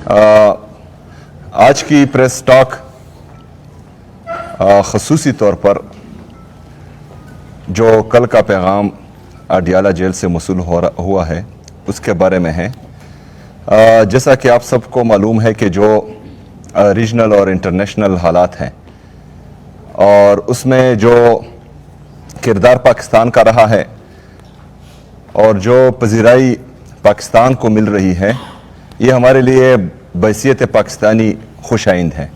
آج کی press talk خصوصی طور پر جو کل کا پیغام اڈیالہ جیل سے موصول ہوا ہے اس کے بارے میں ہے۔ جیسا کہ آپ سب کو معلوم ہے کہ جو ریجنل اور انٹرنیشنل حالات ہیں اور اس میں جو کردار پاکستان کا رہا ہے اور جو پذیرائی پاکستان کو مل رہی ہے، یہ ہمارے لیے بحیثیت پاکستانی خوش آئند ہے۔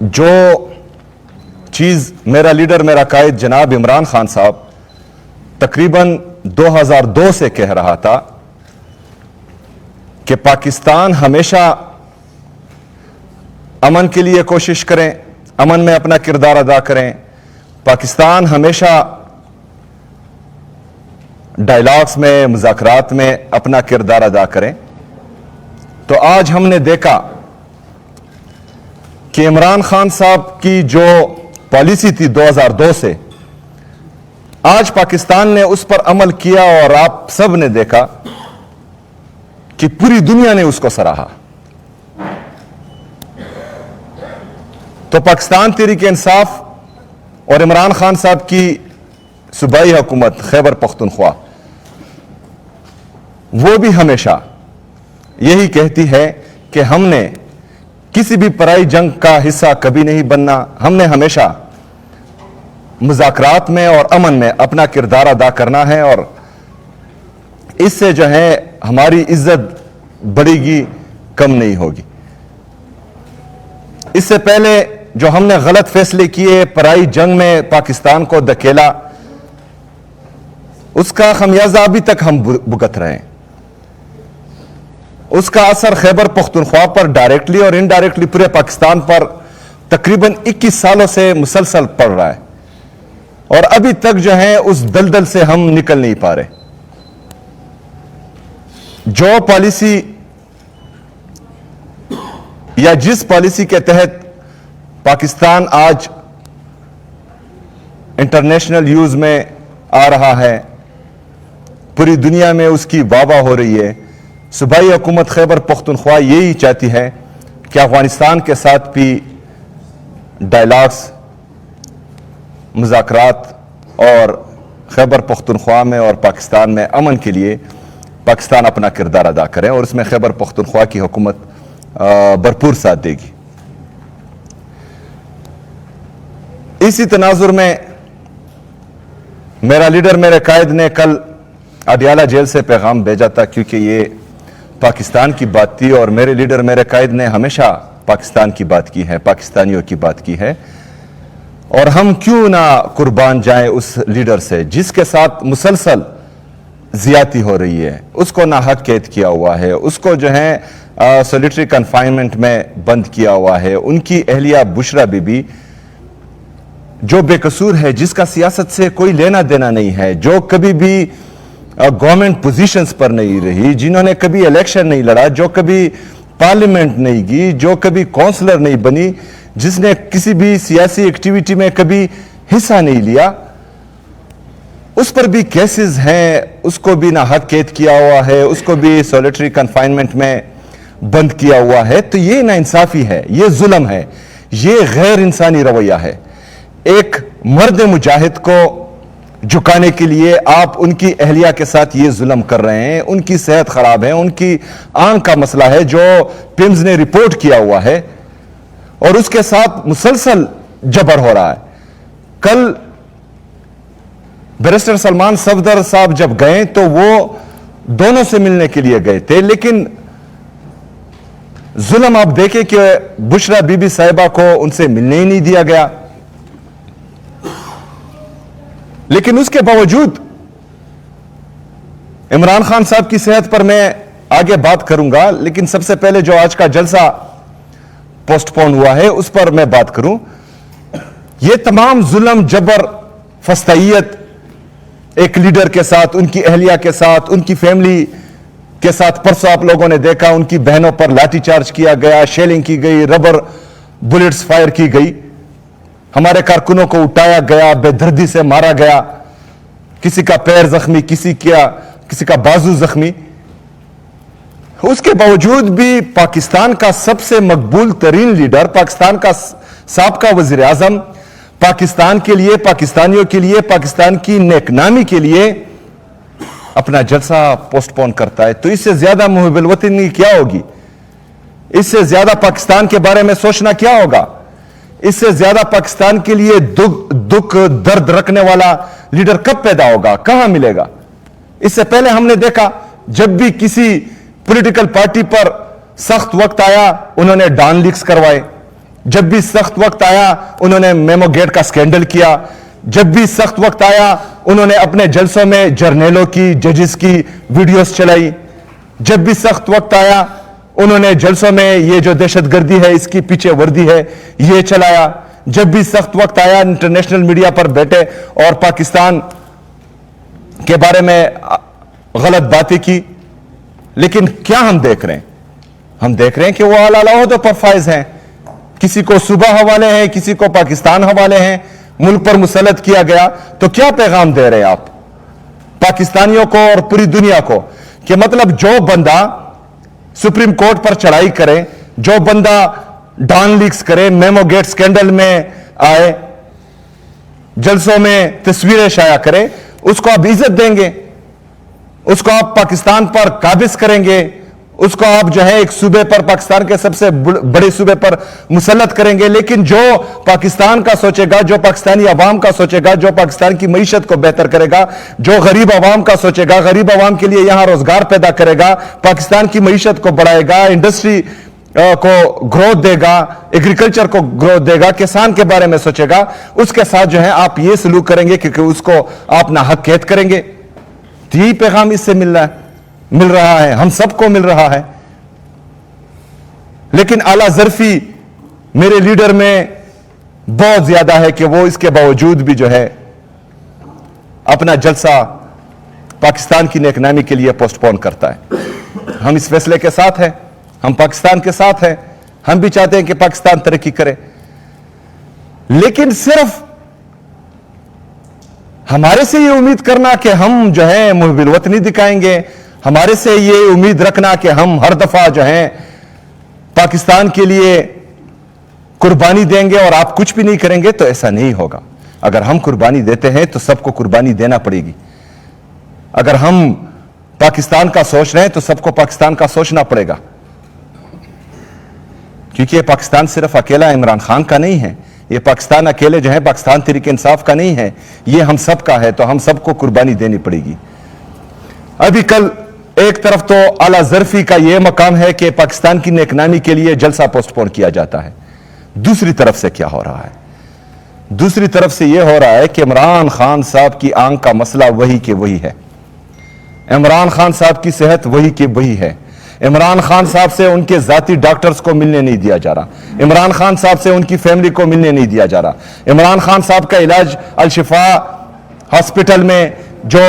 جو چیز میرا لیڈر، میرا قائد جناب عمران خان صاحب تقریباً 2002 سے کہہ رہا تھا کہ پاکستان ہمیشہ امن کے لیے کوشش کریں، امن میں اپنا کردار ادا کریں، پاکستان ہمیشہ ڈائلاگز میں، مذاکرات میں اپنا کردار ادا کریں، تو آج ہم نے دیکھا کہ عمران خان صاحب کی جو پالیسی تھی 2002 سے، آج پاکستان نے اس پر عمل کیا اور آپ سب نے دیکھا کہ پوری دنیا نے اس کو سراہا۔ تو پاکستان تحریک انصاف اور عمران خان صاحب کی صوبائی حکومت خیبر پختونخوا وہ بھی ہمیشہ یہی کہتی ہے کہ ہم نے کسی بھی پرائی جنگ کا حصہ کبھی نہیں بننا، ہم نے ہمیشہ مذاکرات میں اور امن میں اپنا کردار ادا کرنا ہے، اور اس سے جو ہے ہماری عزت بڑھے گی، کم نہیں ہوگی۔ اس سے پہلے جو ہم نے غلط فیصلے کیے، پرائی جنگ میں پاکستان کو دھکیلا، اس کا خمیازہ ابھی تک ہم بھگت رہے ہیں۔ اس کا اثر خیبر پختونخوا پر ڈائریکٹلی اور انڈائریکٹلی پورے پاکستان پر تقریباً 21 سالوں سے مسلسل پڑ رہا ہے، اور ابھی تک جو ہے اس دلدل سے ہم نکل نہیں پا رہے۔ جو پالیسی یا جس پالیسی کے تحت پاکستان آج انٹرنیشنل یوز میں آ رہا ہے، پوری دنیا میں اس کی واہ واہ ہو رہی ہے، صوبائی حکومت خیبر پختونخوا یہی چاہتی ہے کہ افغانستان کے ساتھ بھی ڈائلاگز، مذاکرات اور خیبر پختونخوا میں اور پاکستان میں امن کے لیے پاکستان اپنا کردار ادا کرے، اور اس میں خیبر پختونخوا کی حکومت بھرپور ساتھ دے گی۔ اسی تناظر میں میرا لیڈر، میرے قائد نے کل اڈیالہ جیل سے پیغام بھیجا تھا، کیونکہ یہ پاکستان کی بات تھی، اور میرے لیڈر، میرے قائد نے ہمیشہ پاکستان کی بات کی ہے، پاکستانیوں کی بات کی ہے، اور ہم کیوں نہ قربان جائیں اس لیڈر سے جس کے ساتھ مسلسل زیادتی ہو رہی ہے، اس کو ناحق قید کیا ہوا ہے، اس کو جو ہے سولیٹری کنفائنمنٹ میں بند کیا ہوا ہے، ان کی اہلیہ بشرا بی بی جو بے قصور ہے، جس کا سیاست سے کوئی لینا دینا نہیں ہے، جو کبھی بھی گورنمنٹ پوزیشنز پر نہیں رہی، جنہوں نے کبھی الیکشن نہیں لڑا، جو کبھی پارلیمنٹ نہیں گئی، جو کبھی کونسلر نہیں بنی، جس نے کسی بھی سیاسی ایکٹیویٹی میں کبھی حصہ نہیں لیا، اس پر بھی کیسز ہیں، اس کو بھی ناحق قید کیا ہوا ہے، اس کو بھی سولیٹری کنفائنمنٹ میں بند کیا ہوا ہے۔ تو یہ ناانصافی ہے، یہ ظلم ہے، یہ غیر انسانی رویہ ہے۔ ایک مرد مجاہد کو جھکانے کے لیے آپ ان کی اہلیہ کے ساتھ یہ ظلم کر رہے ہیں، ان کی صحت خراب ہے، ان کی آنکھ کا مسئلہ ہے جو پیمز نے رپورٹ کیا ہوا ہے، اور اس کے ساتھ مسلسل جبر ہو رہا ہے۔ کل بیرسٹر سلمان صفدر صاحب جب گئے تو وہ دونوں سے ملنے کے لیے گئے تھے، لیکن ظلم آپ دیکھیں کہ بشرا بی بی صاحبہ کو ان سے ملنے ہی نہیں دیا گیا۔ لیکن اس کے باوجود عمران خان صاحب کی صحت پر میں آگے بات کروں گا، لیکن سب سے پہلے جو آج کا جلسہ پوسٹ پون ہوا ہے اس پر میں بات کروں۔ یہ تمام ظلم، جبر، فسطائیت ایک لیڈر کے ساتھ، ان کی اہلیہ کے ساتھ، ان کی فیملی کے ساتھ، پرسوں آپ لوگوں نے دیکھا ان کی بہنوں پر لاٹھی چارج کیا گیا، شیلنگ کی گئی، ربر بلٹس فائر کی گئی، ہمارے کارکنوں کو اٹھایا گیا، بے دردی سے مارا گیا، کسی کا پیر زخمی، کسی کا بازو زخمی۔ اس کے باوجود بھی پاکستان کا سب سے مقبول ترین لیڈر، پاکستان کا سابقہ وزیر اعظم، پاکستان کے لیے، پاکستانیوں کے لیے، پاکستان کی نیک نامی کے لیے اپنا جلسہ پوسٹ پون کرتا ہے. تو اس سے زیادہ محب الوطنی کیا ہوگی؟ اس سے زیادہ پاکستان کے بارے میں سوچنا کیا ہوگا؟ اس سے زیادہ پاکستان کے لیے دکھ درد رکھنے والا لیڈر کب پیدا ہوگا، کہاں ملے گا؟ اس سے پہلے ہم نے دیکھا جب بھی کسی پولیٹیکل پارٹی پر سخت وقت آیا انہوں نے ڈان لیکس کروائے، جب بھی سخت وقت آیا انہوں نے میمو گیٹ کا سکینڈل کیا، جب بھی سخت وقت آیا انہوں نے اپنے جلسوں میں جرنیلوں کی، ججز کی ویڈیوز چلائی، جب بھی سخت وقت آیا انہوں نے جلسوں میں یہ جو دہشت گردی ہے اس کی پیچھے وردی ہے یہ چلایا، جب بھی سخت وقت آیا انٹرنیشنل میڈیا پر بیٹھے اور پاکستان کے بارے میں غلط باتیں کی. لیکن کیا ہم دیکھ رہے ہیں؟ ہم دیکھ رہے ہیں کہ وہ اعلیٰ عہدوں پر فائز ہیں، کسی کو صوبہ حوالے ہیں، کسی کو پاکستان حوالے ہیں، ملک پر مسلط کیا گیا. تو کیا پیغام دے رہے ہیں آپ پاکستانیوں کو اور پوری دنیا کو کہ مطلب جو بندہ سپریم کورٹ پر چڑھائی کرے، جو بندہ ڈان لیکس کرے، میمو گیٹ سکینڈل میں آئے، جلسوں میں تصویریں شائع کرے، اس کو آپ عزت دیں گے، اس کو آپ پاکستان پر قابض کریں گے، اس کو آپ جو ہے ایک صوبے پر، پاکستان کے سب سے بڑے صوبے پر مسلط کریں گے. لیکن جو پاکستان کا سوچے گا، جو پاکستانی عوام کا سوچے گا، جو پاکستان کی معیشت کو بہتر کرے گا، جو غریب عوام کا سوچے گا، غریب عوام کے لیے یہاں روزگار پیدا کرے گا، پاکستان کی معیشت کو بڑھائے گا، انڈسٹری کو گروتھ دے گا، ایگریکلچر کو گروتھ دے گا، کسان کے بارے میں سوچے گا، اس کے ساتھ جو ہے آپ یہ سلوک کریں گے کیونکہ اس کو آپ ناحق قید کریں گے. یہی پیغام اس سے مل رہا ہے، ہم سب کو مل رہا ہے. لیکن اعلیٰ ظرفی میرے لیڈر میں بہت زیادہ ہے کہ وہ اس کے باوجود بھی جو ہے اپنا جلسہ پاکستان کی نیک نامی کے لیے پوسٹ پون کرتا ہے. ہم اس فیصلے کے ساتھ ہیں، ہم پاکستان کے ساتھ ہیں، ہم بھی چاہتے ہیں کہ پاکستان ترقی کرے. لیکن صرف ہمارے سے یہ امید کرنا کہ ہم جو ہے محب الوطنی دکھائیں گے، ہمارے سے یہ امید رکھنا کہ ہم ہر دفعہ جو ہیں پاکستان کے لیے قربانی دیں گے اور آپ کچھ بھی نہیں کریں گے، تو ایسا نہیں ہوگا. اگر ہم قربانی دیتے ہیں تو سب کو قربانی دینا پڑے گی. اگر ہم پاکستان کا سوچ رہے ہیں تو سب کو پاکستان کا سوچنا پڑے گا. کیونکہ یہ پاکستان صرف اکیلا عمران خان کا نہیں ہے، یہ پاکستان اکیلے جو ہے پاکستان تحریک انصاف کا نہیں ہے، یہ ہم سب کا ہے. تو ہم سب کو قربانی دینی پڑے گی. ابھی کل ایک طرف تو اعلیٰ ظرفی کا یہ مقام ہے کہ پاکستان کی نیک نامی کے لیے جلسہ پوسٹ پون کیا جاتا ہے. دوسری طرف سے کیا ہو رہا ہے؟ دوسری طرف سے یہ ہو رہا ہے کہ عمران خان صاحب کی آنکھ کا مسئلہ وہی کہ وہی ہے. عمران خان صاحب کی صحت وہی کہ وہی ہے. عمران خان صاحب سے ان کے ذاتی ڈاکٹرز کو ملنے نہیں دیا جا رہا. عمران خان صاحب سے ان کی فیملی کو ملنے نہیں دیا جا رہا. عمران خان صاحب کا علاج الشفا ہاسپٹل میں جو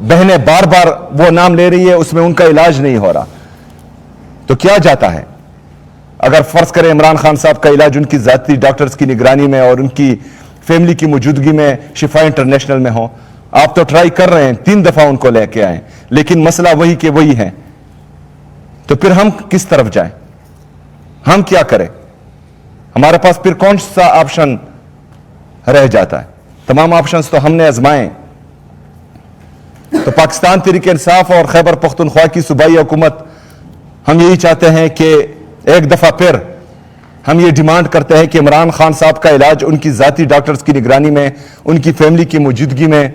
بہنیں بار بار وہ نام لے رہی ہے اس میں ان کا علاج نہیں ہو رہا. تو کیا جاتا ہے؟ اگر فرض کریں عمران خان صاحب کا علاج ان کی ذاتی ڈاکٹرز کی نگرانی میں اور ان کی فیملی کی موجودگی میں شفا انٹرنیشنل میں ہو، آپ تو ٹرائی کر رہے ہیں 3 دفعہ ان کو لے کے آئیں، لیکن مسئلہ وہی کہ وہی ہے. تو پھر ہم کس طرف جائیں؟ ہم کیا کریں؟ ہمارے پاس پھر کون سا آپشن رہ جاتا ہے؟ تمام آپشنز تو ہم نے آزمائے. تو پاکستان تحریک انصاف اور خیبر پختونخوا کی صوبائی حکومت ہم یہی چاہتے ہیں کہ ایک دفعہ پھر ہم یہ ڈیمانڈ کرتے ہیں کہ عمران خان صاحب کا علاج ان کی ذاتی ڈاکٹرز کی نگرانی میں، ان کی فیملی کی موجودگی میں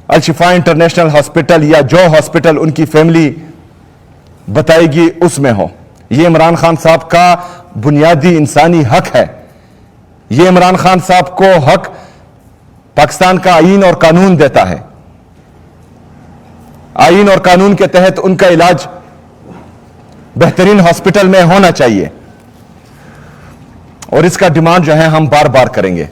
الشفا انٹرنیشنل ہاسپٹل یا جو ہاسپٹل ان کی فیملی بتائے گی اس میں ہو. یہ عمران خان صاحب کا بنیادی انسانی حق ہے. یہ عمران خان صاحب کو حق پاکستان کا آئین اور قانون دیتا ہے. آئین اور قانون کے تحت ان کا علاج بہترین ہاسپٹل میں ہونا چاہیے. اور اس کا ڈیمانڈ جو ہے ہم بار بار کریں گے.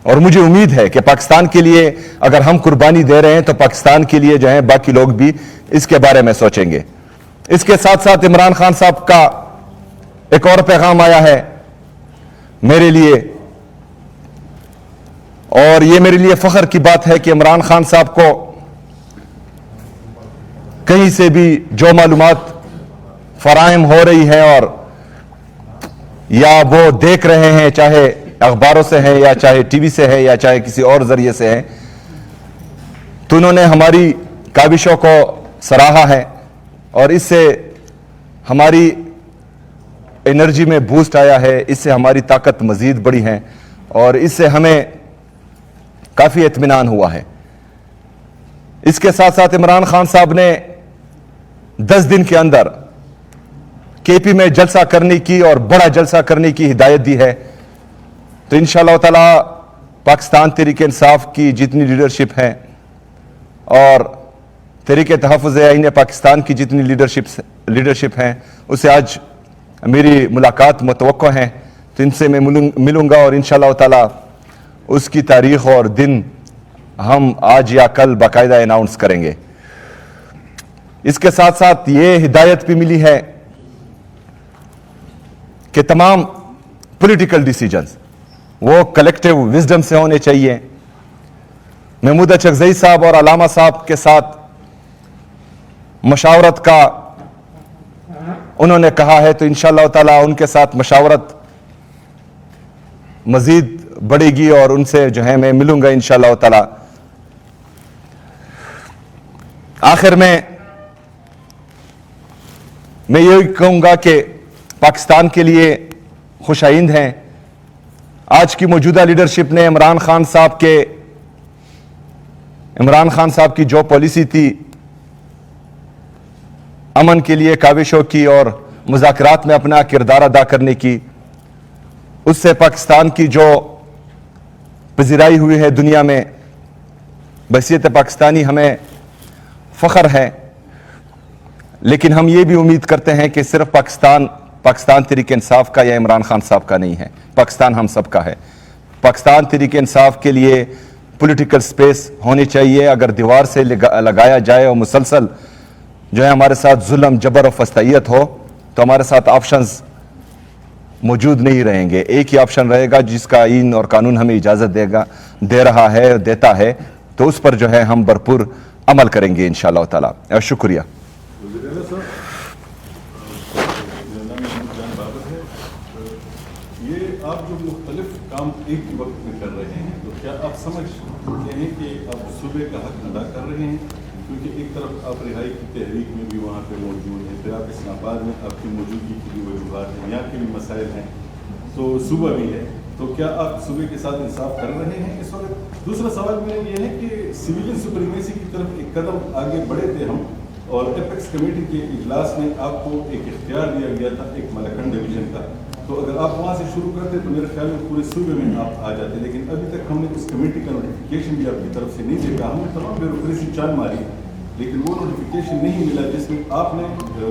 اور مجھے امید ہے کہ پاکستان کے لیے اگر ہم قربانی دے رہے ہیں تو پاکستان کے لیے جو ہے باقی لوگ بھی اس کے بارے میں سوچیں گے. اس کے ساتھ ساتھ عمران خان صاحب کا ایک اور پیغام آیا ہے میرے لیے، اور یہ میرے لیے فخر کی بات ہے کہ عمران خان صاحب کو کہیں سے بھی جو معلومات فراہم ہو رہی ہے اور یا وہ دیکھ رہے ہیں، چاہے اخباروں سے ہیں یا چاہے ٹی وی سے ہے یا چاہے کسی اور ذریعے سے ہے، تو انہوں نے ہماری کاوشوں کو سراہا ہے اور اس سے ہماری انرجی میں بوسٹ آیا ہے، اس سے ہماری طاقت مزید بڑھی ہے اور اس سے ہمیں کافی اطمینان ہوا ہے۔ اس کے ساتھ ساتھ عمران خان صاحب نے 10 دن کے اندر کے پی میں جلسہ کرنے کی اور بڑا جلسہ کرنے کی ہدایت دی ہے، تو انشاءاللہ تعالی پاکستان تحریک انصاف کی جتنی لیڈرشپ ہے اور تحریک تحفظ آئین پاکستان کی جتنی لیڈرشپ ہیں، اسے آج میری ملاقات متوقع ہیں، تو ان سے میں ملوں گا اور انشاءاللہ تعالی اس کی تاریخ اور دن ہم آج یا کل باقاعدہ اناؤنس کریں گے۔ اس کے ساتھ ساتھ یہ ہدایت بھی ملی ہے کہ تمام پولیٹیکل ڈیسیجنز وہ کلیکٹیو وزڈم سے ہونے چاہیے۔ محمود اچکزئی صاحب اور علامہ صاحب کے ساتھ مشاورت کا انہوں نے کہا ہے، تو انشاءاللہ تعالی ان کے ساتھ مشاورت مزید بڑھے گی اور ان سے جو ہے میں ملوں گا انشاءاللہ تعالی۔ آخر میں یہی کہوں گا کہ پاکستان کے لیے خوش آئند ہیں۔ آج کی موجودہ لیڈرشپ نے عمران خان صاحب کی جو پالیسی تھی امن کے لیے کاوشوں کی اور مذاکرات میں اپنا کردار ادا کرنے کی، اس سے پاکستان کی جو پذیرائی ہوئی ہے دنیا میں، بحیثیت پاکستانی ہمیں فخر ہے، لیکن ہم یہ بھی امید کرتے ہیں کہ صرف پاکستان تحریک انصاف کا یا عمران خان صاحب کا نہیں ہے، پاکستان ہم سب کا ہے۔ پاکستان تحریک انصاف کے لیے پولیٹیکل سپیس ہونی چاہیے۔ اگر دیوار سے لگایا جائے اور مسلسل جو ہے ہمارے ساتھ ظلم، جبر و فسطائیت ہو، تو ہمارے ساتھ آپشنز موجود نہیں رہیں گے۔ ایک ہی آپشن رہے گا جس کا آئین اور قانون ہمیں اجازت دے رہا ہے، دیتا ہے، تو اس پر جو ہے ہم بھرپور عمل کریں گے انشاءاللہ تعالی۔ شکریہ۔ یہ آپ جو مختلف کام ایک وقت میں کر رہے ہیں، تو کیا آپ سمجھتے ہیں کہ آپ صوبے کا حق ادا کر رہے ہیں؟ کیونکہ ایک طرف آپ رہائی کی تحریک میں بھی وہاں پہ موجود ہیں، پھر آپ اسلام آباد میں آپ کی موجودگی کی بھی وجوہات ہیں، یہاں کے بھی مسائل ہیں، تو صوبہ بھی ہے، تو کیا آپ صوبے کے ساتھ انصاف کر رہے ہیں اس وقت؟ دوسرا سوال میرا یہ ہے کہ سویلین سپریمیسی کی طرف ایک قدم آگے بڑھے تھے ہم، اور ایپیکس کمیٹی کے اجلاس میں آپ کو ایک اختیار دیا گیا تھا ایک ملکنڈ ڈویژن کا، تو اگر آپ وہاں سے شروع کرتے تو میرے خیال میں پورے صوبے میں آپ آ جاتے، لیکن ابھی تک ہم نے اس کمیٹی کا نوٹیفیکیشن بھی آپ کی طرف سے نہیں دیکھا۔ ہم نے تمام بیوروکریسی چال ماری، لیکن وہ نوٹیفیکیشن نہیں ملا جس میں آپ نے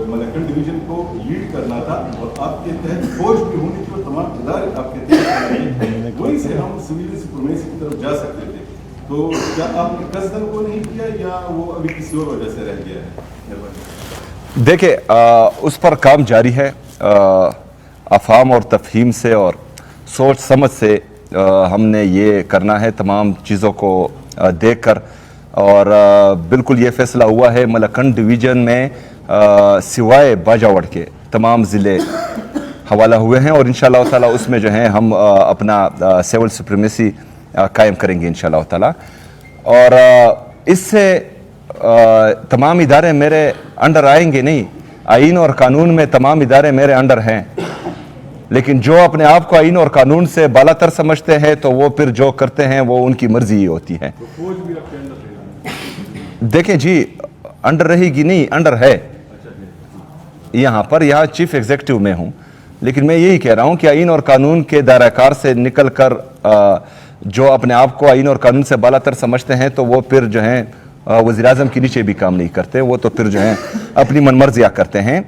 ملکنڈ ڈویژن کو لیڈ کرنا تھا اور آپ کے تحت فوج بھی ہونی تھی اور تمام ادارے آپ کے تحت، وہیں سے ہم سویلین سپریمیسی کی طرف جا سکتے تھے۔ تو کیا آپ نے قصداً وہ نہیں کیا یا وہ ابھی کسی اور وجہ سے رہ گیا ہے؟ دیکھیں، اس پر کام جاری ہے، افہام اور تفہیم سے اور سوچ سمجھ سے ہم نے یہ کرنا ہے تمام چیزوں کو دیکھ کر، اور بالکل یہ فیصلہ ہوا ہے ملکنڈ ڈویژن میں سوائے باجاوڑ کے تمام ضلع حوالہ ہوئے ہیں، اور انشاءاللہ تعالی اس میں جو ہیں ہم اپنا سول سپریمیسی قائم کریں گے انشاءاللہ تعالی۔ اور اس سے تمام ادارے میرے انڈر آئیں گے نہیں، آئین اور قانون میں تمام ادارے میرے انڈر ہیں، لیکن جو اپنے آپ کو آئین اور قانون سے بالا تر سمجھتے ہیں تو وہ پھر جو کرتے ہیں وہ ان کی مرضی ہی ہوتی ہے۔ دیکھیں جی، انڈر رہے گی نہیں، انڈر ہے یہاں چیف ایگزیکٹو میں ہوں، لیکن میں یہی کہہ رہا ہوں کہ آئین اور قانون کے دائرہ کار سے نکل کر جو اپنے آپ کو آئین اور قانون سے بالا تر سمجھتے ہیں تو وہ پھر جو ہیں وزیر اعظم کے نیچے بھی کام نہیں کرتے، وہ تو پھر جو ہیں اپنی من مرضیاں کرتے ہیں۔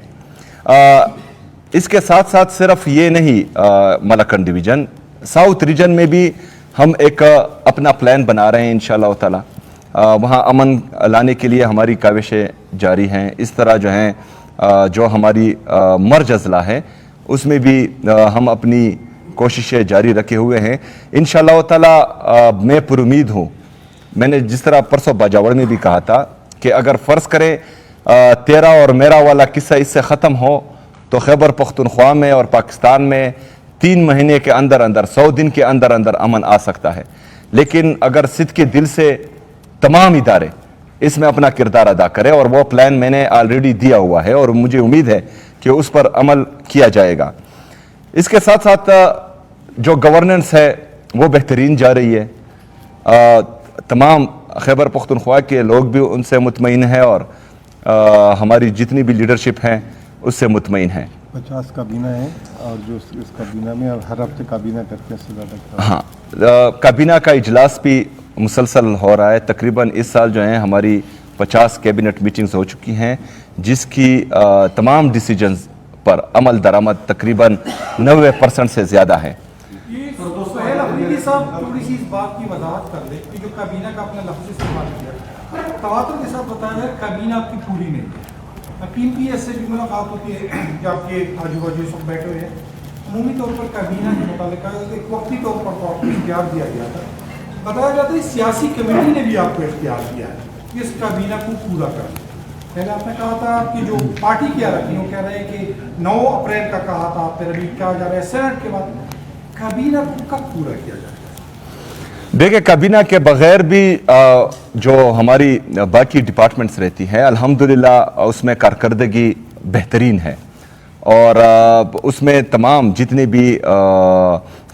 اس کے ساتھ ساتھ صرف یہ نہیں، ملکنڈ ڈویژن ساؤتھ ریجن میں بھی ہم ایک اپنا پلان بنا رہے ہیں انشاءاللہ تعالی، وہاں امن لانے کے لیے ہماری کاوشیں جاری ہیں۔ اس طرح جو ہیں جو ہماری مرج اضلاع ہے اس میں بھی ہم اپنی کوششیں جاری رکھے ہوئے ہیں انشاءاللہ تعالی۔ میں پر امید ہوں، میں نے جس طرح پرسوں باجاوڑ میں بھی کہا تھا کہ اگر فرض کریں تیرا اور میرا والا قصہ اس سے ختم ہو تو خیبر پختونخوا میں اور پاکستان میں 3 مہینے کے اندر اندر 100 دن کے اندر اندر امن آ سکتا ہے. لیکن اگر صدق کے دل سے تمام ادارے اس میں اپنا کردار ادا کرے, اور وہ پلان میں نے آلریڈی دیا ہوا ہے اور مجھے امید ہے کہ اس پر عمل کیا جائے گا. اس کے ساتھ ساتھ جو گورننس ہے وہ بہترین جا رہی ہے. تمام خیبر پختونخوا کے لوگ بھی ان سے مطمئن ہیں اور ہماری جتنی بھی لیڈرشپ ہیں اس سے مطمئن ہیں. 50 کابینہ ہے اور جو اس کابینہ میں ہر ہفتے کابینہ کرتے ہیں زیادہ. ہاں, کابینہ کا اجلاس بھی مسلسل ہو رہا ہے. تقریباً اس سال جو ہیں ہماری 50 کیبنٹ میٹنگز ہو چکی ہیں, جس کی تمام ڈیسیجنز پر عمل درآمد تقریباً 90% سے زیادہ ہے. سہیل افریدی صاحب تھوڑی سی اس بات کی وضاحت کر دیں کہ جو کابینہ کا اپنا لفظ استعمال کیا, تواتر کے ساتھ بتایا ہے کابینہ آپ کی پوری نہیں ہے. پی پی ایس سے بھی ملاقات ہوتی ہے کہ آپ کے آجو باجو سب بیٹھے ہوئے ہیں. عمومی طور پر کابینہ کے متعلق ایک وقتی طور پر تو آپ کو اختیار دیا گیا تھا. بتایا جاتا ہے سیاسی کمیٹی نے بھی آپ کو اختیار دیا ہے کہ اس کابینہ کو پورا کرنا. پہلے آپ نے کہا تھا کہ جو پارٹی کیا رکھی وہ کہہ رہے ہیں کہ 9 اپریل کا کہا تھا, پھر ابھی کہا جا رہا ہے سینٹ کے بعد. کابینہ کو کب پورا کیا جائے گا؟ دیکھیں, کابینہ کے بغیر بھی جو ہماری باقی ڈپارٹمنٹس رہتی ہیں الحمدللہ اس میں کارکردگی بہترین ہے, اور اس میں تمام جتنے بھی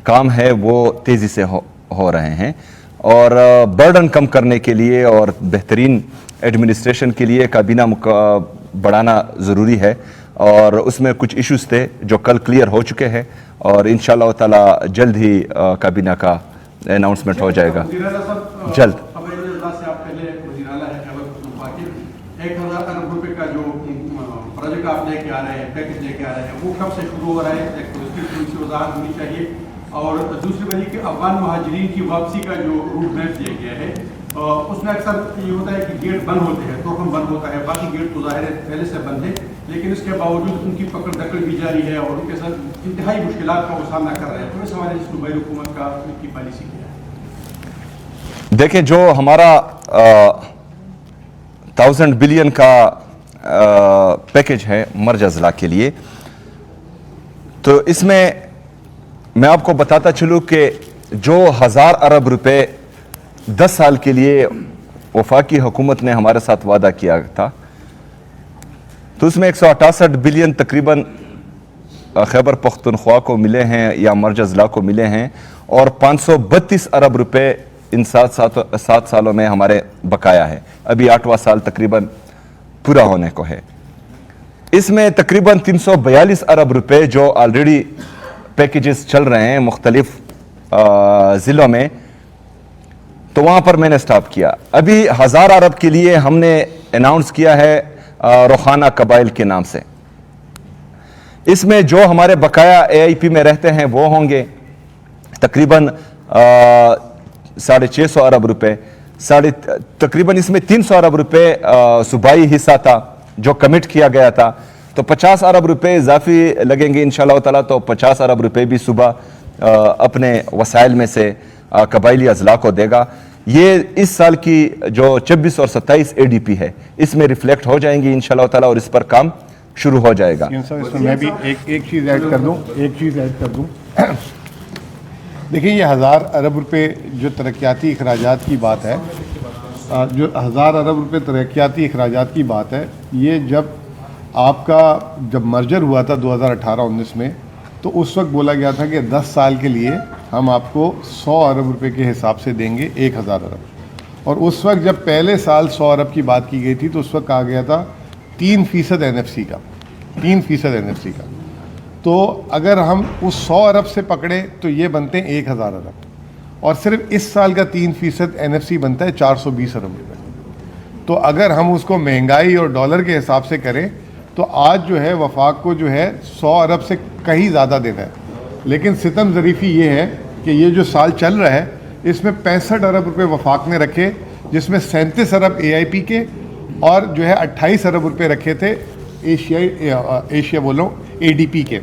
کام ہے وہ تیزی سے ہو رہے ہیں. اور برڈن کم کرنے کے لیے اور بہترین ایڈمنسٹریشن کے لیے کابینہ بڑھانا ضروری ہے, اور اس میں کچھ ایشوز تھے جو کل کلیئر ہو چکے ہیں, اور انشاءاللہ تعالی جلد ہی کابینہ کا اناؤنسمنٹ ہو جائے گا جلد. 1000 ارب روپے کا جو پروجیکٹ آپ لے کے آ رہے ہیں, پیکج لے کے آ رہے ہیں, وہ کب سے شروع ہو رہا ہے, اس کی تھوڑی سی وضاحت ہونی چاہیے. اور دوسری وجہ کہ افغان مہاجرین کی واپسی کا جو روٹ میپ دیا گیا ہے اس میں اکثر یہ ہوتا ہے کہ گیٹ بند ہوتے ہیں, توکن بند ہوتا ہے, باقی گیٹ تو ظاہر ہے پہلے سے بند ہے, لیکن اس کے باوجود ان کی پکڑ دکڑ بھی جاری ہے اور ان کے ساتھ انتہائی مشکلات کا وہ سامنا کر رہے ہیں. تو اس حوالے سے صوبائی حکومت کا ان کی پالیسی کیا ہے؟ دیکھیں, جو ہمارا 1000 بلین کا پیکج ہے مرج اضلاع کے لیے, تو اس میں میں آپ کو بتاتا چلوں کہ جو 1000 ارب روپے 10 سال کے لیے وفاقی حکومت نے ہمارے ساتھ وعدہ کیا تھا, تو اس میں 168 بلین تقریباً خیبر پختونخوا کو ملے ہیں یا مرج اضلاع کو ملے ہیں, اور 532 ارب روپے ان 7 سالوں میں ہمارے بقایا ہے. ابھی 8واں سال تقریباً پورا ہونے کو ہے. اس میں تقریباً 342 ارب روپے جو آلریڈی پیکیجز چل رہے ہیں مختلف ضلعوں میں, تو وہاں پر میں نے سٹاپ کیا. ابھی 1000 ارب کے لیے ہم نے اناؤنس کیا ہے روخانہ قبائل کے نام سے. اس میں جو ہمارے بقایا اے آئی پی میں رہتے ہیں وہ ہوں گے تقریباً 650 ارب روپے. تقریباً اس میں 300 ارب روپے صوبائی حصہ تھا جو کمٹ کیا گیا تھا, تو 50 ارب روپے اضافی لگیں گے انشاءاللہ تعالیٰ. تو 50 ارب روپے بھی صوبہ اپنے وسائل میں سے قبائلی اضلاع کو دے گا. یہ اس سال کی جو 26 اور 27 اے ڈی پی ہے اس میں ریفلیکٹ ہو جائیں گی انشاءاللہ تعالیٰ, اور اس پر کام شروع ہو جائے گا. اس میں میں بھی ایک چیز ایڈ کر دوں. دیکھیں, یہ 1000 ارب روپے جو ترقیاتی اخراجات کی بات ہے, جو 1000 ارب روپے ترقیاتی اخراجات کی بات ہے, یہ آپ کا جب مرجر ہوا تھا 2018-19 میں, تو اس وقت بولا گیا تھا کہ 10 سال کے لیے ہم آپ کو 100 ارب روپے کے حساب سے دیں گے 1000 ارب. اور اس وقت جب پہلے سال 100 ارب کی بات کی گئی تھی تو اس وقت کہا گیا تھا 3% NFC کا, 3% NFC کا. تو اگر ہم اس 100 ارب سے پکڑے تو یہ بنتے ہیں 1000 ارب, اور صرف اس سال کا 3% NFC بنتا ہے 420 ارب روپے. تو اگر ہم اس کو مہنگائی اور ڈالر کے حساب سے کریں تو آج جو ہے وفاق کو جو ہے 100 ارب سے کہیں زیادہ دینا ہے. لیکن ستم ظریفی یہ ہے کہ یہ جو سال چل رہا ہے اس میں 65 ارب روپے وفاق نے رکھے, جس میں 37 ارب اے آئی پی کے اور جو ہے 28 ارب روپے رکھے تھے ایشیا بولو اے ڈی پی کے.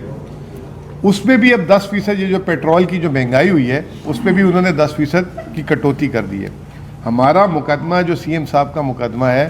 اس میں بھی اب 10% یہ جو پیٹرول کی جو مہنگائی ہوئی ہے اس پہ بھی انہوں نے 10% کی کٹوتی کر دی ہے. ہمارا مقدمہ جو سی ایم صاحب کا مقدمہ ہے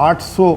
800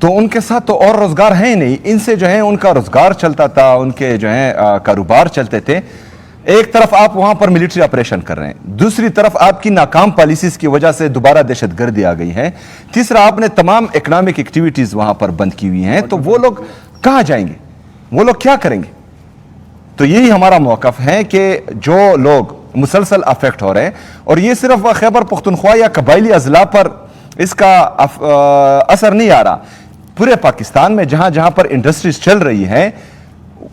تو ان کے ساتھ تو اور روزگار ہے نہیں, ان سے جو ہے ان کا روزگار چلتا تھا, ان کے جو ہے کاروبار چلتے تھے. ایک طرف آپ وہاں پر ملٹری آپریشن کر رہے ہیں, دوسری طرف آپ کی ناکام پالیسیز کی وجہ سے دوبارہ دہشت گردی آ گئی ہے, تیسرا آپ نے تمام اکنامک ایکٹیویٹیز وہاں پر بند کی ہوئی ہیں. تو وہ لوگ کہاں جائیں گے, وہ لوگ کیا کریں گے؟ تو یہی ہمارا موقف ہے کہ جو لوگ مسلسل افیکٹ ہو رہے ہیں, اور یہ صرف خیبر پختونخوا یا قبائلی اضلاع پر اس کا اثر نہیں آ رہا, پورے پاکستان میں جہاں جہاں پر انڈسٹریز چل رہی ہیں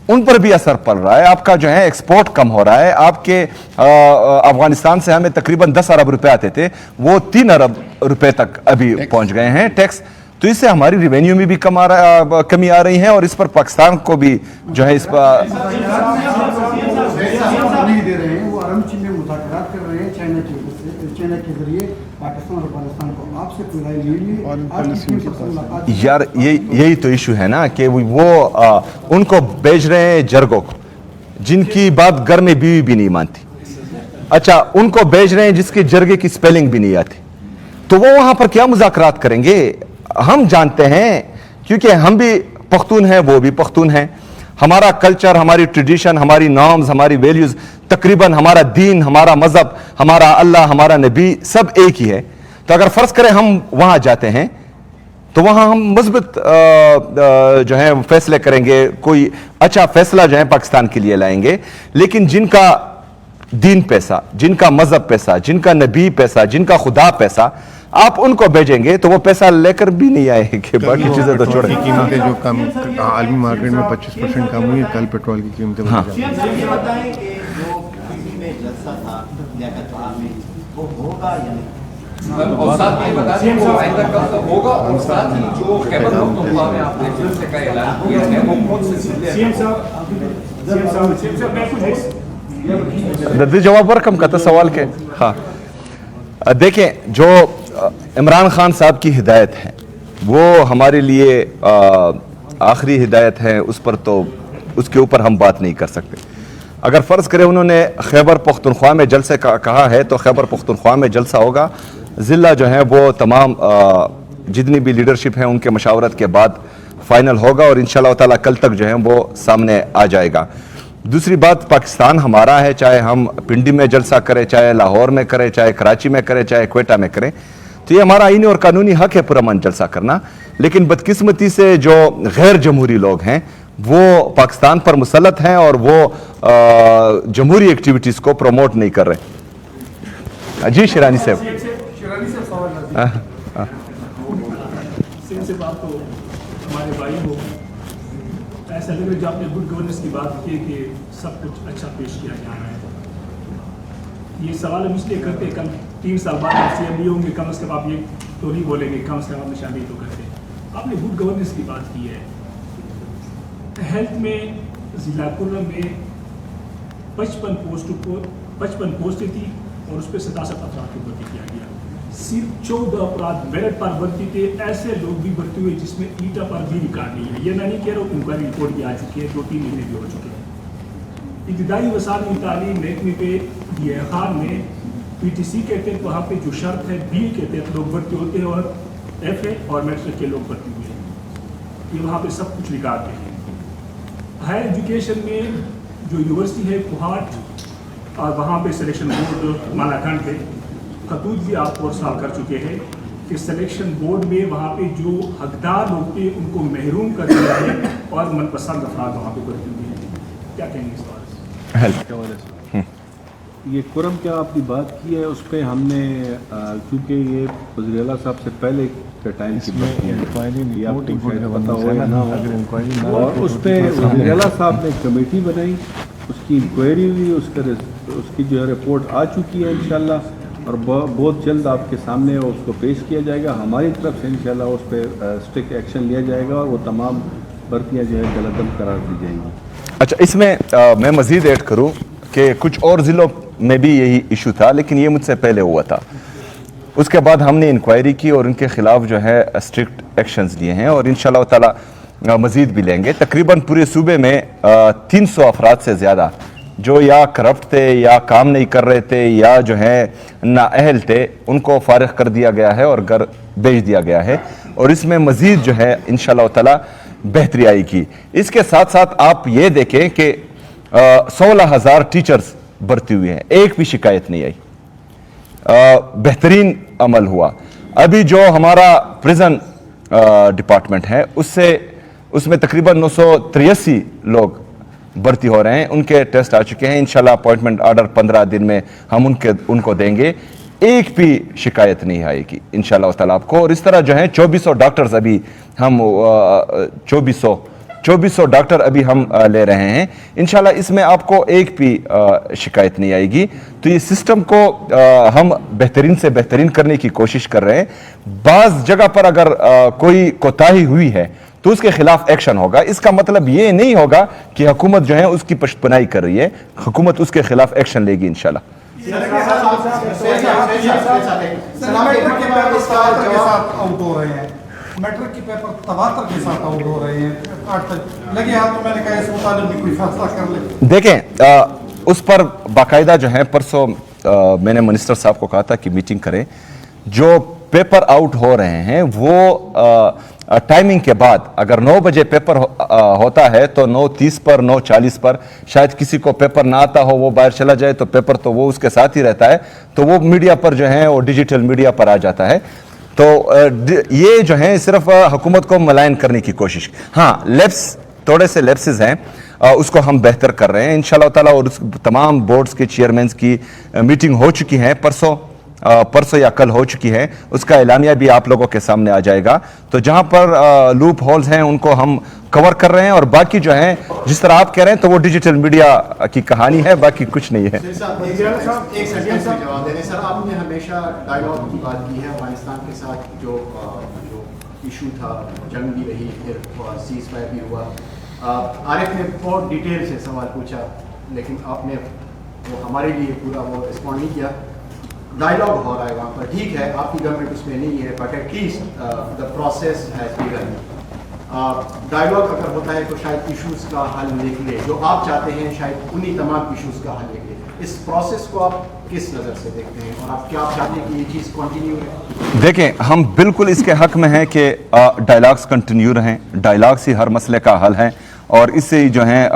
ان پر بھی اثر پڑ رہا ہے. آپ کا جو ہے ایکسپورٹ کم ہو رہا ہے, آپ کے افغانستان سے ہمیں تقریباً 10 ارب روپے آتے تھے, وہ 3 ارب روپے تک ابھی پہنچ گئے ہیں ٹیکس. تو اس سے ہماری ریونیو میں بھی کمی آ رہی ہے, اور اس پر پاکستان کو بھی جو ہے اس پر نہیں دے رہے ہیں. وہ ارمچی میں مذاکرات کر رہے ہیں چائنا کے ذریعے پاکستان اور افغانستان کو. آپ سے کوئی رائے لے لیے یار, یہی تو ایشو ہے نا کہ وہ ان کو بیچ رہے ہیں جرگوں کو, جن کی بات گھر میں بیوی بھی نہیں مانتی. اچھا, ان کو بیچ رہے ہیں جس کے جرگے کی سپیلنگ بھی نہیں آتی. تو وہ وہاں پر کیا مذاکرات کریں گے؟ ہم جانتے ہیں, کیونکہ ہم بھی پختون ہیں, وہ بھی پختون ہیں. ہمارا کلچر, ہماری ٹریڈیشن, ہماری نارمز, ہماری ویلیوز, تقریباً ہمارا دین, ہمارا مذہب, ہمارا اللہ, ہمارا نبی سب ایک ہی ہے. تو اگر فرض کریں ہم وہاں جاتے ہیں تو وہاں ہم مثبت جو ہے فیصلے کریں گے, کوئی اچھا فیصلہ جو ہے پاکستان کے لیے لائیں گے. لیکن جن کا دین پیسہ, جن کا مذہب پیسہ, جن کا نبی پیسہ, جن کا خدا پیسہ, آپ ان کو بھیجیں گے تو وہ پیسہ لے کر بھی نہیں آئے کہ باقی چیزیں تو چھوڑیں. قیمتیں جو کم عالمی مارکیٹ میں 25% کم ہوئی, کل پیٹرول کی قیمتیں بڑھ جائیں. یہ بتائیں کہ جو کسی میں جلسہ تھا لیاقت عام میں وہ ہوگا یا نہیں؟ اور ساتھ یہ بتا دیں وہ آئندہ کب تک ہوگا, اور ساتھ ہی جو خیبر پختونخوا میں آپ نے جلسے کا اعلان کیا ہے وہ کون سے ضلع ہے؟ جواب ورکم کا تھا سوال کے. ہاں دیکھیں, جو عمران خان صاحب کی ہدایت ہے وہ ہمارے لیے آخری ہدایت ہے, اس پر تو اس کے اوپر ہم بات نہیں کر سکتے. اگر فرض کریں انہوں نے خیبر پختونخوا میں جلسے کا کہا ہے تو خیبر پختونخوا میں جلسہ ہوگا. ضلع جو ہیں وہ تمام جتنی بھی لیڈرشپ ہیں ان کے مشاورت کے بعد فائنل ہوگا, اور انشاءاللہ تعالیٰ کل تک جو ہے وہ سامنے آ جائے گا. دوسری بات, پاکستان ہمارا ہے, چاہے ہم پنڈی میں جلسہ کریں, چاہے لاہور میں کریں, چاہے کراچی میں کریں, چاہے کوئٹہ میں کریں, تو یہ ہمارا آئینی اور قانونی حق ہے پرامن جلسہ کرنا. لیکن بدقسمتی سے جو غیر جمہوری لوگ ہیں وہ پاکستان پر مسلط ہیں اور وہ جمہوری ایکٹیویٹیز کو پروموٹ نہیں کر رہے. جی شیرانی صاحب. سے بات تو ہمارے بھائی ہو, ایسا لگے جو آپ نے گڈ گورننس کی بات کی کہ سب کچھ اچھا پیش کیا جا رہا ہے. یہ سوال ہم اس لیے کرتے ہیں, کل 3 سال بعد آپ سی ایم ای ہوں گے, کم از کم آپ یہ تو نہیں بولیں گے, کم سے کم آپ نشاندہی تو کرتے ہیں. آپ نے گڈ گورننس کی بات کی ہے. ہیلتھ میں ضلع کرم میں 55 پوسٹیں تھی اور اس پہ 67 افراد کو بھرتی کیا گیا. صرف 14 افراد میرٹ پر بھرتی تھے. ایسے لوگ بھی بھرتی ہوئے جس میں ایٹا پر بھی ریکارڈ نہیں ہے. یہ میں نہیں کہہ رہا ہوں, انکوائری رپورٹ بھی آ چکی ہے, 2-3 مہینے بھی ہو چکے ہیں. ابتدائی وسائل تعلیم محکمے پہ یہ خان میں پی ٹی سی کے تحت وہاں پہ جو شرط ہے بی کے تحت لوگ بھرتی ہوتے ہیں اور ایف اے اور میٹرک کے لوگ بھرتی ہوئے ہیں. یہ وہاں پہ سب کچھ ریکارڈ ہے. ہائر ایجوکیشن میں جو یونیورسٹی ہے کوہاٹ اور وہاں پہ سلیکشن بورڈ مالاکنڈ ہے, خطوط بھی آپ 4 سال کر چکے ہیں کہ سلیکشن بورڈ میں وہاں پہ جو حقدار لوگ تھے ان کو محروم کر دیا ہے اور من پسند افراد وہاں پہ بھرتی ہوئے ہیں. کیا کہیں گے اس بارے سے؟ یہ کرم کیا آپ کی بات کی ہے, اس پہ ہم نے چونکہ یہ وزیر اعلیٰ صاحب سے پہلے کے ٹائم کی بات ہے, آپ کو شاید پتہ ہو یا نہ ہو, اور اس پہ وزیر اعلیٰ صاحب نے کمیٹی بنائی, اس کی انکوائری ہوئی, اس کی جو ہے رپورٹ آ چکی ہے انشاءاللہ, اور بہت جلد آپ کے سامنے اس کو پیش کیا جائے گا. ہماری طرف سے انشاءاللہ اس پہ اسٹرکٹ ایکشن لیا جائے گا اور وہ تمام بھرتیاں جو ہے جلدم قرار دی جائیں گی. اچھا, اس میں میں مزید ایڈ کروں کہ کچھ اور ضلعوں میں بھی یہی ایشو تھا, لیکن یہ مجھ سے پہلے ہوا تھا. اس کے بعد ہم نے انکوائری کی اور ان کے خلاف جو ہے اسٹرکٹ ایکشنز لیے ہیں, اور انشاءاللہ تعالی مزید بھی لیں گے. تقریباً پورے صوبے میں 300 افراد سے زیادہ جو یا کرپٹ تھے یا کام نہیں کر رہے تھے یا جو ہے نااہل تھے, ان کو فارغ کر دیا گیا ہے اور گھر بھیج دیا گیا ہے. اور اس میں مزید جو ہے انشاءاللہ تعالی بہتری آئے گی. اس کے ساتھ ساتھ آپ یہ دیکھیں کہ 16,000 ٹیچرز بھرتی ہوئے ہیں, ایک بھی شکایت نہیں آئی, بہترین عمل ہوا. ابھی جو ہمارا پریزن ڈپارٹمنٹ ہے اس میں تقریباً 983 لوگ بھرتی ہو رہے ہیں, ان کے ٹیسٹ آ چکے ہیں. انشاءاللہ اپوائنٹمنٹ آرڈر 15 دن میں ہم ان کو دیں گے, ایک بھی شکایت نہیں آئے گی انشاءاللہ تعالیٰ آپ کو. اور اس طرح جو ہیں 2400 ڈاکٹرز ابھی ہم 2400 ڈاکٹر ابھی ہم لے رہے ہیں انشاءاللہ, اس میں آپ کو ایک بھی شکایت نہیں آئے گی. تو یہ سسٹم کو ہم بہترین سے بہترین کرنے کی کوشش کر رہے ہیں. بعض جگہ پر اگر کوئی کوتاہی ہوئی ہے تو اس کے خلاف ایکشن ہوگا. اس کا مطلب یہ نہیں ہوگا کہ حکومت جو ہے اس کی پشتپنائی کر رہی ہے, حکومت اس کے خلاف ایکشن لے گی انشاءاللہ. میٹرک کے پیپر تواتر کے ساتھ آؤٹ ہو رہے ہیں, لگے ہاتھ تو میں نے کہا اس مطالب بھی کوئی فیصلہ کر لے. دیکھیں اس پر باقاعدہ جو ہے پرسوں میں نے منسٹر صاحب کو کہا تھا کہ میٹنگ کریں. جو پیپر آؤٹ ہو رہے ہیں وہ ٹائمنگ کے بعد, اگر 9 بجے پیپر ہوتا ہے تو 9:30 پر 9:40 پر شاید کسی کو پیپر نہ آتا ہو, وہ باہر چلا جائے تو پیپر تو وہ اس کے ساتھ ہی رہتا ہے, تو وہ میڈیا پر جو ہے وہ ڈیجیٹل میڈیا پر آ جاتا ہے. تو یہ جو ہے صرف حکومت کو ملائن کرنے کی کوشش. ہاں تھوڑے سے لیپسز ہیں, اس کو ہم بہتر کر رہے ہیں انشاءاللہ تعالیٰ. اور تمام بورڈز کے چیئرمینز کی میٹنگ ہو چکی ہیں, پرسوں یا کل ہو چکی ہے. اس کا اعلامیہ بھی آپ لوگوں کے سامنے آ جائے گا. تو جہاں پر لوپ ہولز ہیں ان کو ہم کور کر رہے ہیں, اور باقی جو ہیں جس طرح آپ کہہ رہے ہیں تو وہ ڈیجیٹل میڈیا کی کہانی ہے, باقی کچھ نہیں ہے. سر آپ نے ہمیشہ ڈائیلاگ کی بات کی ہے افغانستان کے ساتھ, جو ایشو تھا, جنگ بھی رہی, پھر سیز فائر بھی ہوا. عارف نے بہت ڈیٹیل سے سوال پوچھا لیکن آپ نے وہ ہمارے لیے پورا وہ رسپونڈ نہیں کیا. ڈائیلاگ ہو رہا ہے وہاں پر, ٹھیک ہے آپ کی گورنمنٹ اس میں نہیں ہے, but at least the process has begun. Dialogue اگر ہوتا ہے تو شاید ایشوز کا حل نکلے, جو آپ چاہتے ہیں شاید انہی تمام ایشوز کا حل نکلے. اس پروسیس کو آپ کس نظر سے دیکھتے ہیں, اور آپ کیا آپ چاہتے ہیں کہ یہ چیز کنٹینیو رہے؟ دیکھیں ہم بالکل اس کے حق میں ہیں کہ ڈائیلاگز کنٹینیو رہیں. ڈائیلاگز ہی ہر مسئلے کا حل ہے, اور اس سے جو ہیں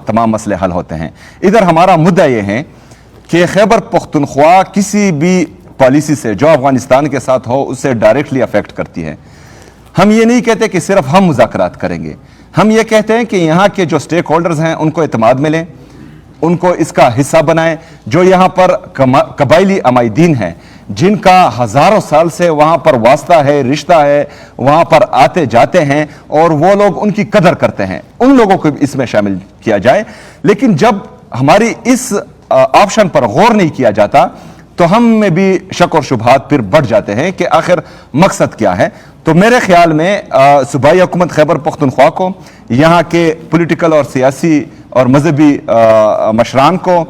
تمام مسئلے حل ہوتے ہیں. ادھر ہمارا مدعا یہ ہے کہ خیبر پختونخوا کسی بھی پالیسی سے جو افغانستان کے ساتھ ہو اس سے ڈائریکٹلی افیکٹ کرتی ہے. ہم یہ نہیں کہتے کہ صرف ہم مذاکرات کریں گے, ہم یہ کہتے ہیں کہ یہاں کے جو سٹیک ہولڈرز ہیں ان کو اعتماد ملیں, ان کو اس کا حصہ بنائیں. جو یہاں پر قبائلی عمائدین ہیں جن کا ہزاروں سال سے وہاں پر واسطہ ہے, رشتہ ہے, وہاں پر آتے جاتے ہیں اور وہ لوگ ان کی قدر کرتے ہیں, ان لوگوں کو اس میں شامل کیا جائے. لیکن جب ہماری اس آپشن پر غور نہیں کیا جاتا تو ہم میں بھی شک اور شبہات پھر بڑھ جاتے ہیں کہ آخر مقصد کیا ہے. تو میرے خیال میں صوبائی حکومت خیبر پختونخوا کو, یہاں کے پولیٹیکل اور سیاسی اور مذہبی مشران کو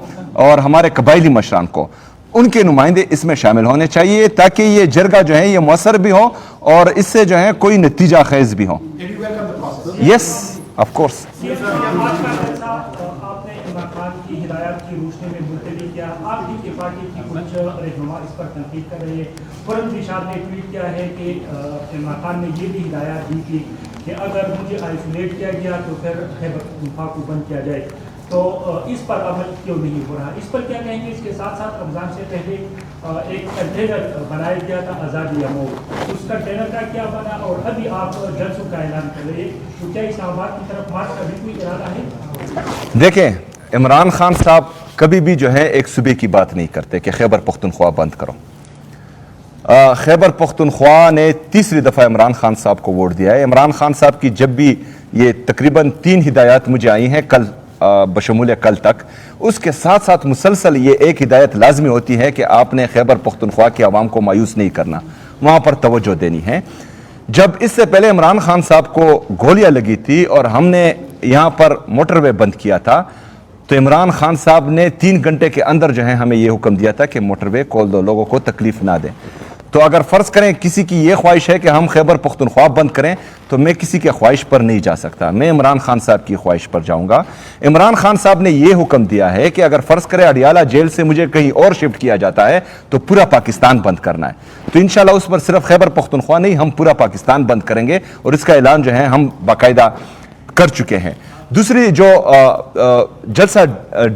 اور ہمارے قبائلی مشران کو, ان کے نمائندے اس میں شامل ہونے چاہیے تاکہ یہ جرگہ جو ہے یہ مؤثر بھی ہو اور اس سے جو ہے کوئی نتیجہ خیز بھی ہو. Yes of course. آپ نے عمران خان کی ہدایات کی روشنی میں ملتوی کیا, آپ کی پارٹی کی کچھ رہنما اس پر تنقید کر رہے ہیں. فوراً نشاد نے ٹویٹ کیا ہے کہ عمران خان نے یہ بھی ہدایات دی تھی کہ اگر مجھے آئسولیٹ کیا گیا تو پھر خیبر پختونخوا کو بند کیا جائے. تو اس پر عمل کیوں نہیں ہو رہا, اس پر کیا کہیں گے؟ اس کے ساتھ ساتھ رمضان سے پہلے ایک کنٹینر بنایا گیا تھا آزادی امور, اس کنٹینر کا کیا بنا, اور ابھی آپ جلسوں کا اعلان کر رہے ہیں, تو کیا اسلام آباد کی طرف مارچ کا بھی کوئی ارادہ ہے؟ دیکھیں عمران خان صاحب کبھی بھی جو ہے ایک صوبے کی بات نہیں کرتے کہ خیبر پختونخوا بند کرو. خیبر پختونخوا نے تیسری دفعہ عمران خان صاحب کو ووٹ دیا ہے. عمران خان صاحب کی جب بھی یہ تقریباً 3 ہدایات مجھے آئی ہیں کل بشمول کل تک, اس کے ساتھ ساتھ مسلسل یہ ایک ہدایت لازمی ہوتی ہے کہ آپ نے خیبر پختونخوا کے عوام کو مایوس نہیں کرنا, وہاں پر توجہ دینی ہے. جب اس سے پہلے عمران خان صاحب کو گولیاں لگی تھی اور ہم نے یہاں پر موٹر وے بند کیا تھا تو عمران خان صاحب نے 3 گھنٹے کے اندر جو ہے ہمیں یہ حکم دیا تھا کہ موٹر وے کھول دو, لوگوں کو تکلیف نہ دیں. تو اگر فرض کریں کسی کی یہ خواہش ہے کہ ہم خیبر پختونخوا بند کریں تو میں کسی کے خواہش پر نہیں جا سکتا، میں عمران خان صاحب کی خواہش پر جاؤں گا۔ عمران خان صاحب نے یہ حکم دیا ہے کہ اگر فرض کرے اڈیالہ جیل سے مجھے کہیں اور شفٹ کیا جاتا ہے تو پورا پاکستان بند کرنا ہے، تو انشاءاللہ اس پر صرف خیبر پختونخوا نہیں، ہم پورا پاکستان بند کریں گے، اور اس کا اعلان جو ہے ہم باقاعدہ کر چکے ہیں۔ دوسری جو جلسہ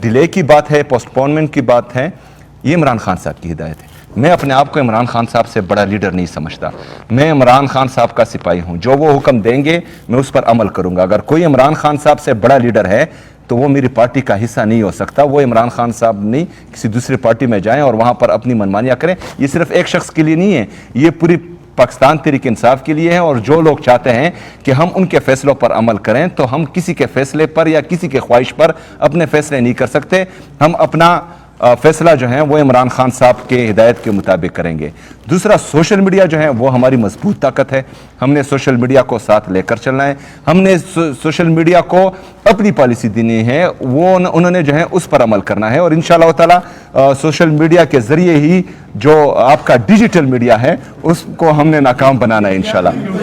ڈیلے کی بات ہے، پوسٹ پونمنٹ کی بات ہے، یہ عمران خان صاحب کی ہدایت ہے۔ میں اپنے آپ کو عمران خان صاحب سے بڑا لیڈر نہیں سمجھتا، میں عمران خان صاحب کا سپاہی ہوں، جو وہ حکم دیں گے میں اس پر عمل کروں گا۔ اگر کوئی عمران خان صاحب سے بڑا لیڈر ہے تو وہ میری پارٹی کا حصہ نہیں ہو سکتا، وہ عمران خان صاحب نہیں کسی دوسری پارٹی میں جائیں اور وہاں پر اپنی منمانیاں کریں۔ یہ صرف ایک شخص کے لیے نہیں ہے، یہ پوری پاکستان تحریک انصاف کے لیے ہے، اور جو لوگ چاہتے ہیں کہ ہم ان کے فیصلوں پر عمل کریں تو ہم کسی کے فیصلے پر یا کسی کے خواہش پر اپنے فیصلے نہیں کر سکتے، ہم اپنا فیصلہ جو ہے وہ عمران خان صاحب کے ہدایت کے مطابق کریں گے۔ دوسرا، سوشل میڈیا جو ہے وہ ہماری مضبوط طاقت ہے، ہم نے سوشل میڈیا کو ساتھ لے کر چلنا ہے، ہم نے سوشل میڈیا کو اپنی پالیسی دینی ہے، وہ انہوں نے جو ہے اس پر عمل کرنا ہے، اور انشاءاللہ تعالی سوشل میڈیا کے ذریعے ہی جو آپ کا ڈیجیٹل میڈیا ہے اس کو ہم نے ناکام بنانا ہے انشاءاللہ۔